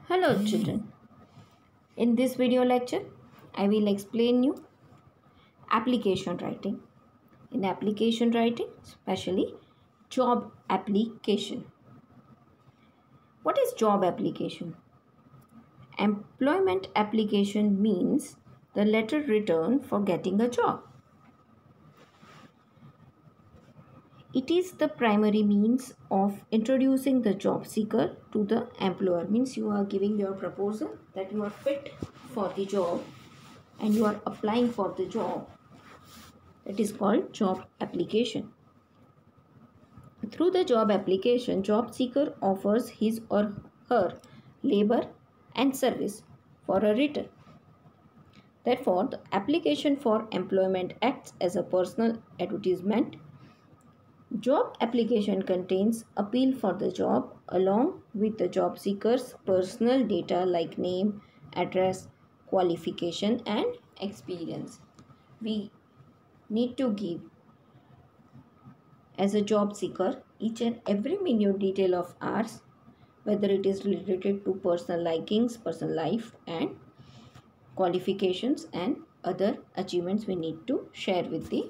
Hello children. In this video lecture, I will explain you application writing. In application writing, especially job application. What is job application? Employment application means the letter written for getting a job. It is the primary means of introducing the job seeker to the employer. Means you are giving your proposal that you are fit for the job and you are applying for the job. That is called job application. Through the job application, job seeker offers his or her labor and service for a return. Therefore, the application for employment acts as a personal advertisement. Job application contains appeal for the job along with the job seeker's personal data like name, address, qualification and experience. We need to give as a job seeker each and every minute detail of ours, whether it is related to personal likings, personal life and qualifications and other achievements we need to share with the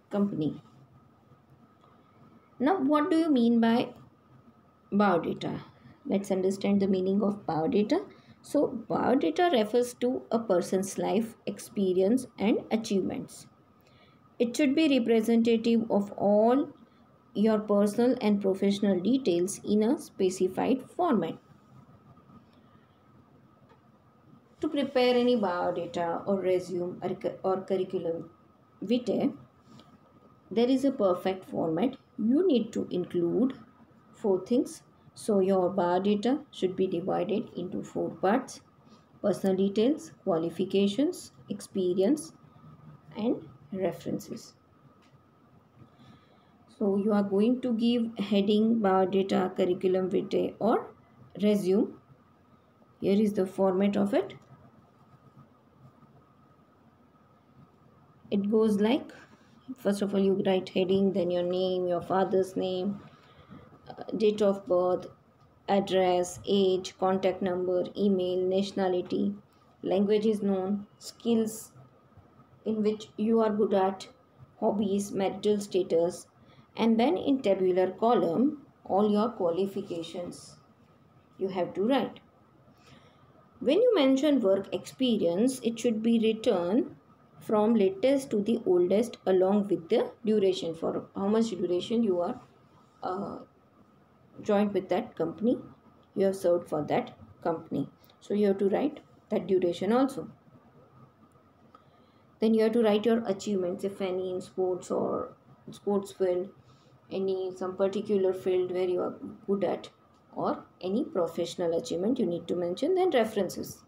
company. Now, what do you mean by biodata? Let's understand the meaning of biodata. So, biodata refers to a person's life, experience and achievements. It should be representative of all your personal and professional details in a specified format. To prepare any biodata or resume or curriculum vitae, there is a perfect format. You need to include 4 things. So your biodata should be divided into 4 parts: personal details, qualifications, experience and references. So you are going to give heading biodata, curriculum vitae or resume. Here is the format of it. It goes like, first of all you write heading, then your name, your father's name, date of birth, address, age, contact number, email, nationality, language is known, skills in which you are good at, hobbies, marital status, and then in tabular column all your qualifications you have to write. When you mention work experience, it should be written from latest to the oldest along with the duration, for how much duration you are joined with that company, you have served for that company. So you have to write that duration also. Then you have to write your achievements, if any, in sports or sports field, some particular field where you are good at, or any professional achievement you need to mention. Then references,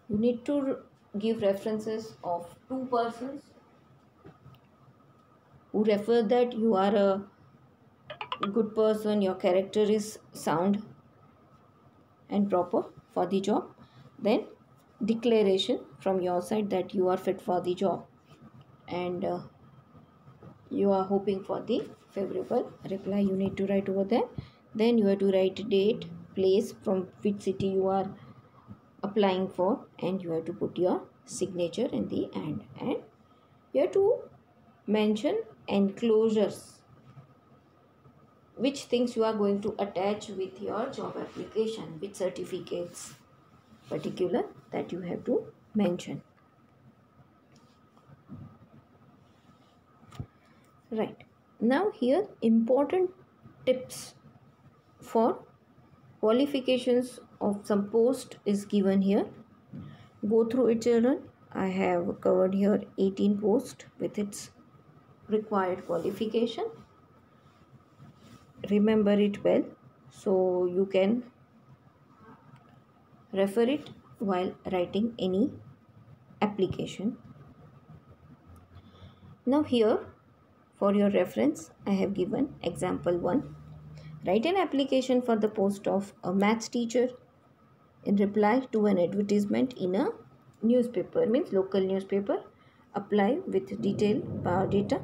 you need to give references of 2 persons who refer that you are a good person, your character is sound and proper for the job. Then declaration from your side that you are fit for the job and you are hoping for the favorable reply, you need to write over there. Then you have to write date, place, from which city you are applying for, and you have to put your signature in the end. And you have to mention enclosures, which things you are going to attach with your job application, which certificates particular that you have to mention. Right. Now here important tips for qualifications of some post is given here. Go through it children. I have covered here 18 posts with its required qualification. Remember it well so you can refer it while writing any application. Now here for your reference I have given example 1. Write an application for the post of a maths teacher in reply to an advertisement in a newspaper, means local newspaper. Apply with detailed biodata.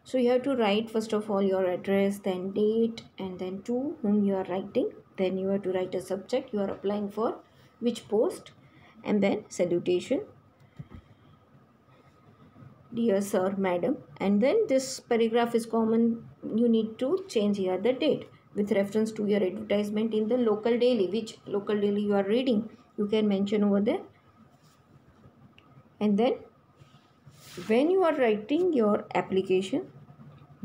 So you have to write first of all your address, then date, and then to whom you are writing. Then you have to write a subject, you are applying for which post, and then salutation, dear sir, madam. And then this paragraph is common, you need to change here the date with reference to your advertisement in the local daily, which local daily you are reading, you can mention over there. And then when you are writing your application,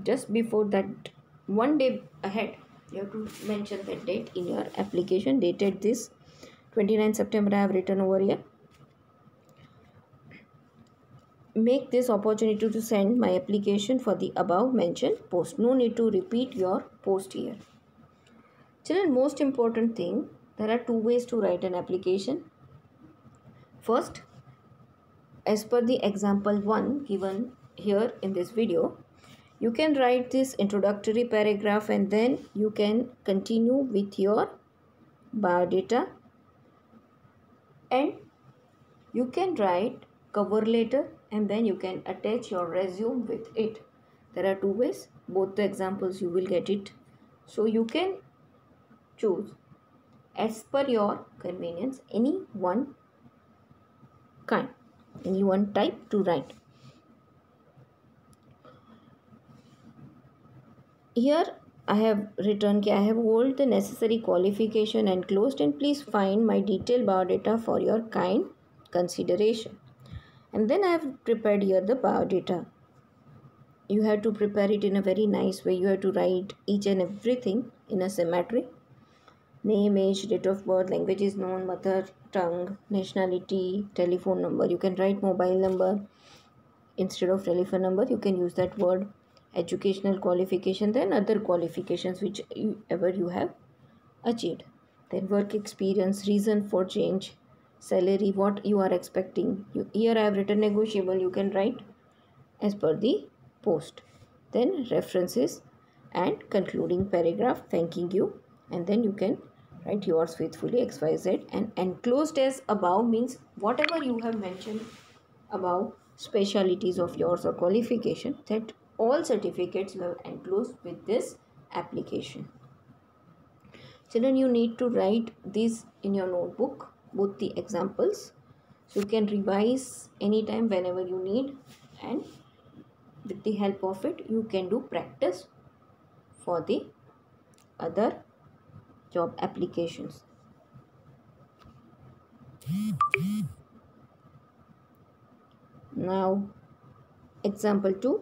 just before that, one day ahead, you have to mention that date in your application. Dated this 29 September I have written over here. Make this opportunity to send my application for the above mentioned post. No need to repeat your post here. Children, most important thing, there are two ways to write an application. First, as per the example 1 given here in this video, you can write this introductory paragraph and then you can continue with your biodata, and you can write cover letter and then you can attach your resume with it. There are two ways, both the examples you will get it. So you can choose as per your convenience any one kind, any one type to write. Here I have written I have hold the necessary qualification enclosed, and please find my detailed biodata for your kind consideration. And then I have prepared here the biodata. You have to prepare it in a very nice way. You have to write each and everything in a symmetry. Name, age, date of birth, language is known, mother tongue, nationality, telephone number. You can write mobile number instead of telephone number. You can use that word. Educational qualification, then other qualifications whichever you have achieved. Then work experience, reason for change, salary, what you are expecting. Here I have written negotiable. You can write as per the post. Then references and concluding paragraph thanking you, and then you can write yours faithfully XYZ, and enclosed as above means whatever you have mentioned above specialities of yours or qualification, that all certificates you have enclosed with this application. Children, you need to write this in your notebook, both the examples, so you can revise anytime whenever you need, and with the help of it you can do practice for the other job applications. Now example 2.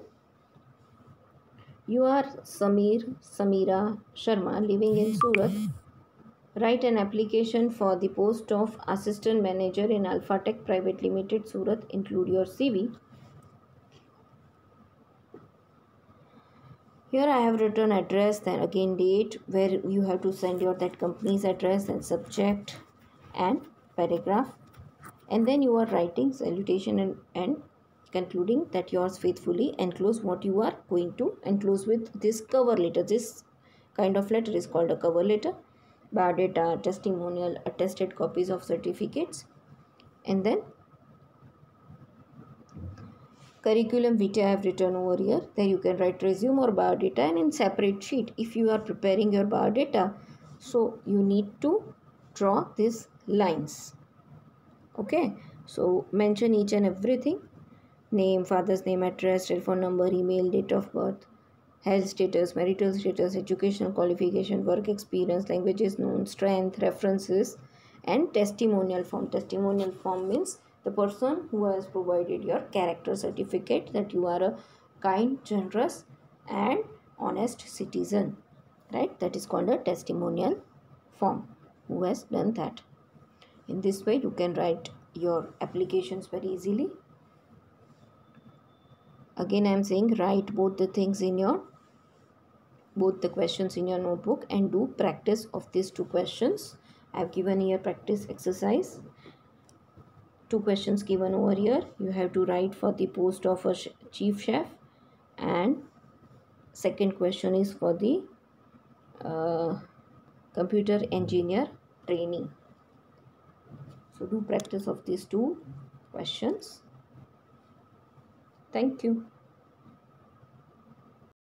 You are Samira Sharma living in Surat. Write an application for the post of assistant manager in Alphatech Private Limited, Surat. Include your CV. Here I have written address, then again date, where you have to send your that company's address, and subject and paragraph, and then you are writing salutation and concluding that yours faithfully. Enclose what you are going to enclose with this cover letter. This kind of letter is called a cover letter. Biodata, testimonial, attested copies of certificates, and then curriculum vitae I have written over here. There you can write resume or biodata, and in separate sheet if you are preparing your biodata, so you need to draw these lines. Okay, so mention each and everything: name, father's name, address, telephone number, email, date of birth, health status, marital status, educational qualification, work experience, languages known, strength, references, and testimonial form. Testimonial form means the person who has provided your character certificate that you are a kind, generous, and honest citizen, right? That is called a testimonial form. Who has done that? In this way you can write your applications very easily. Again I am saying, write both the things in your both the questions in your notebook and do practice of these two questions. I have given here practice exercise. Two questions given over here. You have to write for the post of a chief chef, and second question is for the computer engineer trainee. So do practice of these two questions. Thank you.